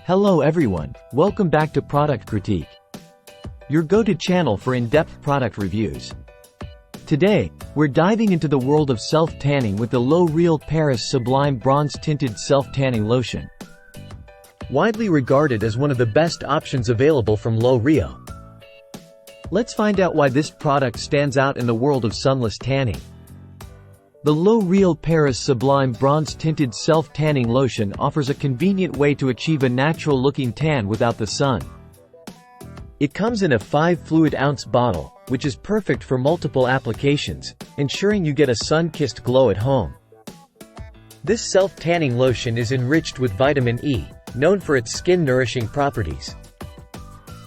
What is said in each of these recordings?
Hello everyone, welcome back to Product Critique, your go-to channel for in-depth product reviews. Today, we're diving into the world of self-tanning with the Loreal Paris Sublime Bronze Tinted Self-Tanning Lotion. Widely regarded as one of the best options available from Loreal. Let's find out why this product stands out in the world of sunless tanning. The Loreal Paris Sublime Bronze Tinted Self-Tanning Lotion offers a convenient way to achieve a natural-looking tan without the sun. It comes in a 5 fluid ounce bottle, which is perfect for multiple applications, ensuring you get a sun-kissed glow at home. This self-tanning lotion is enriched with vitamin E, known for its skin-nourishing properties.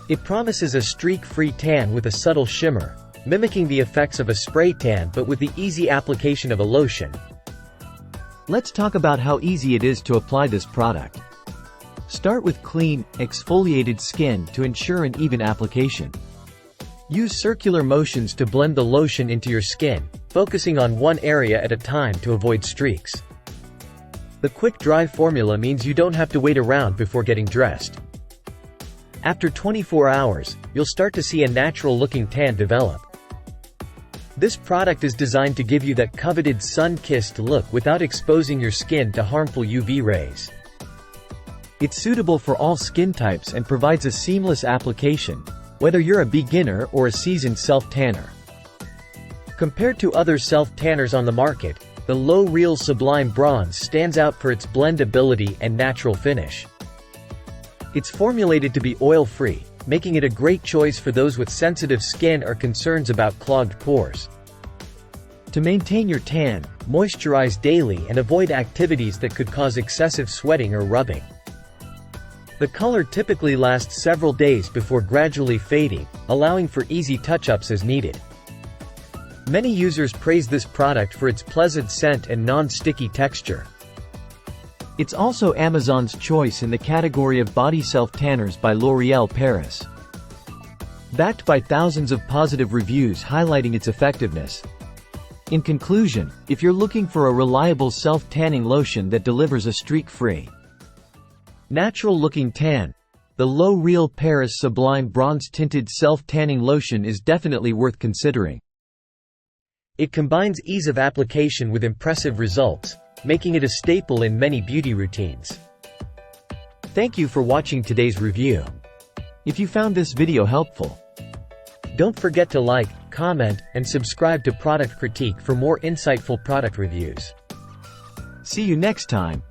It promises a streak-free tan with a subtle shimmer, mimicking the effects of a spray tan but with the easy application of a lotion. Let's talk about how easy it is to apply this product. Start with clean, exfoliated skin to ensure an even application. Use circular motions to blend the lotion into your skin, focusing on one area at a time to avoid streaks. The quick dry formula means you don't have to wait around before getting dressed. After 24 hours, you'll start to see a natural-looking tan develop. This product is designed to give you that coveted sun-kissed look without exposing your skin to harmful UV rays. It's suitable for all skin types and provides a seamless application, whether you're a beginner or a seasoned self-tanner. Compared to other self-tanners on the market, the Loreal Sublime Bronze stands out for its blendability and natural finish. It's formulated to be oil-free, making it a great choice for those with sensitive skin or concerns about clogged pores. To maintain your tan, moisturize daily and avoid activities that could cause excessive sweating or rubbing. The color typically lasts several days before gradually fading, allowing for easy touch-ups as needed. Many users praise this product for its pleasant scent and non-sticky texture. It's also Amazon's choice in the category of body self-tanners by Loreal Paris. Backed by thousands of positive reviews highlighting its effectiveness. In conclusion, if you're looking for a reliable self-tanning lotion that delivers a streak-free, natural-looking tan, the Loreal Paris Sublime Bronze Tinted Self-Tanning Lotion is definitely worth considering. It combines ease of application with impressive results, making it a staple in many beauty routines. Thank you for watching today's review. If you found this video helpful, don't forget to like, comment, and subscribe to Product Critique for more insightful product reviews. See you next time.